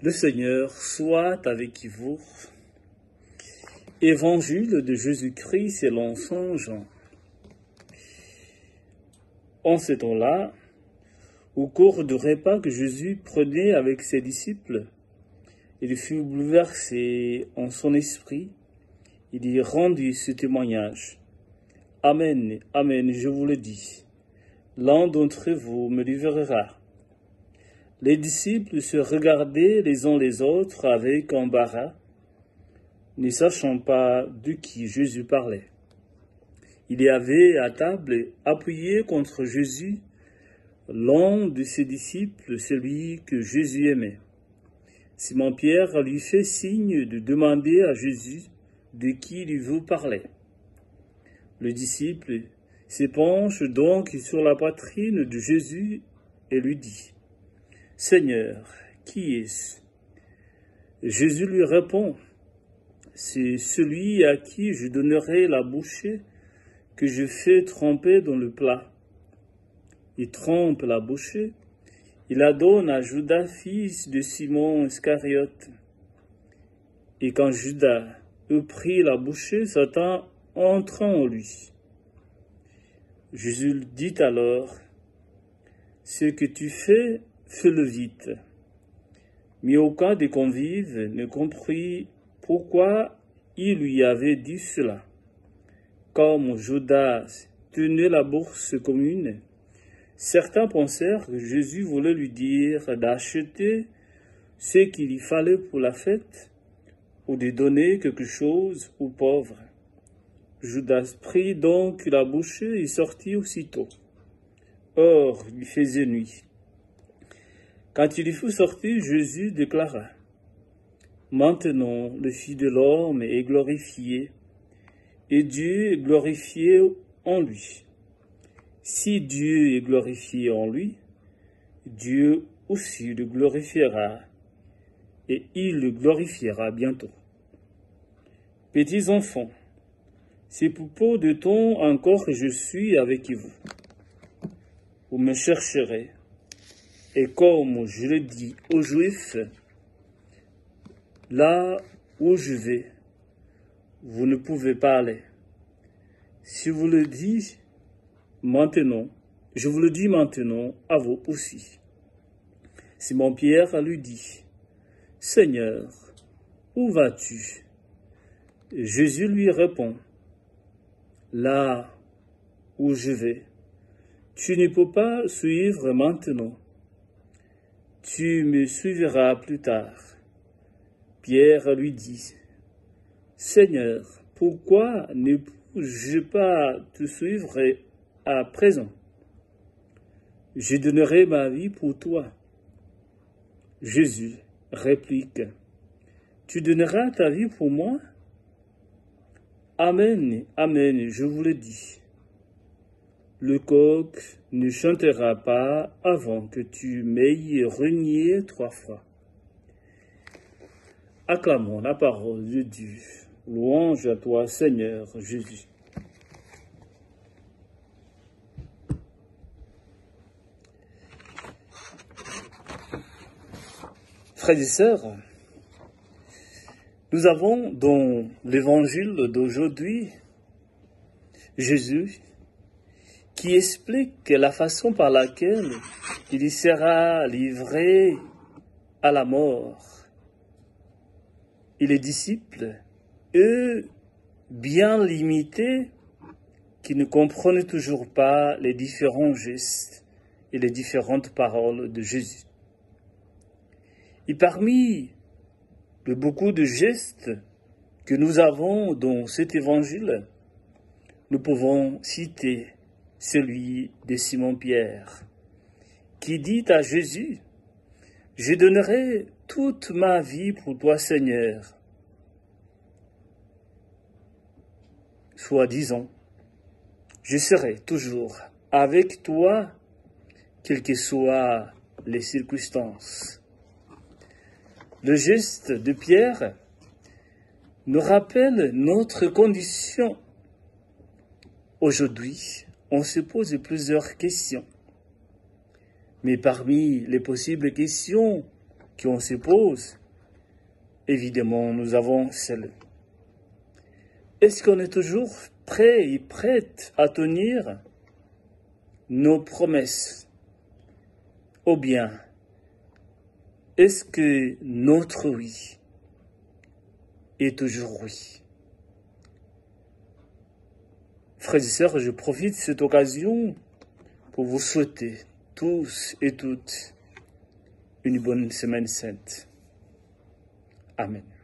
Le Seigneur soit avec vous. Évangile de Jésus-Christ selon saint Jean. En ce temps-là, au cours du repas que Jésus prenait avec ses disciples, il fut bouleversé en son esprit. Il y rendit ce témoignage. Amen, amen, je vous le dis. L'un d'entre vous me livrera. Les disciples se regardaient les uns les autres avec embarras, ne sachant pas de qui Jésus parlait. Il y avait à table, appuyé contre Jésus, l'un de ses disciples, celui que Jésus aimait. Simon-Pierre lui fait signe de demander à Jésus de qui il veut parler. Le disciple se penche donc sur la poitrine de Jésus et lui dit « Seigneur, qui est-ce » Jésus lui répond « C'est celui à qui je donnerai la bouchée que je fais tremper dans le plat. » Il trempe la bouchée, il la donne à Judas, fils de Simon Iscariote. Et quand Judas eut pris la bouchée, Satan entra en lui. Jésus dit alors, « Ce que tu fais, fais-le vite. » Mais aucun des convives ne comprit pourquoi il lui avait dit cela. Comme Judas tenait la bourse commune, certains pensèrent que Jésus voulait lui dire d'acheter ce qu'il y fallait pour la fête ou de donner quelque chose aux pauvres. Judas prit donc la bouchée et sortit aussitôt. Or, il faisait nuit. Quand il fut sorti, Jésus déclara, « Maintenant, le Fils de l'homme est glorifié, et Dieu est glorifié en lui. Si Dieu est glorifié en lui, Dieu aussi le glorifiera, et il le glorifiera bientôt. Petits enfants, c'est pour peu de temps encore que je suis avec vous. Vous me chercherez, et comme je le dis aux Juifs, là où je vais, vous ne pouvez pas aller. Si vous le dites maintenant, je vous le dis maintenant à vous aussi. » Simon-Pierre lui dit, « Seigneur, où vas-tu » Jésus lui répond, « Là où je vais, tu ne peux pas suivre maintenant. Tu me suivras plus tard. » Pierre lui dit, « Seigneur, pourquoi ne puis-je pas te suivre à présent? Je donnerai ma vie pour toi. » Jésus réplique, « Tu donneras ta vie pour moi? Amen, amen, je vous le dis. Le coq ne chantera pas avant que tu m'aies renié 3 fois. » Acclamons la parole de Dieu. Louange à toi, Seigneur Jésus. Frères et sœurs, nous avons dans l'évangile d'aujourd'hui Jésus qui explique la façon par laquelle il sera livré à la mort. Et les disciples, eux, bien limités, qui ne comprennent toujours pas les différents gestes et les différentes paroles de Jésus. Et parmi de beaucoup de gestes que nous avons dans cet évangile, nous pouvons citer celui de Simon-Pierre, qui dit à Jésus, « Je donnerai toute ma vie pour toi, Seigneur. » Soit disant, « Je serai toujours avec toi, quelles que soient les circonstances. » Le geste de Pierre nous rappelle notre condition. Aujourd'hui, on se pose plusieurs questions. Mais parmi les possibles questions qu'on se pose, évidemment, nous avons celle. Est-ce qu'on est toujours prêt et prête à tenir nos promesses? Ou bien, est-ce que notre oui est toujours oui? Frères et sœurs, je profite de cette occasion pour vous souhaiter tous et toutes une bonne semaine sainte. Amen.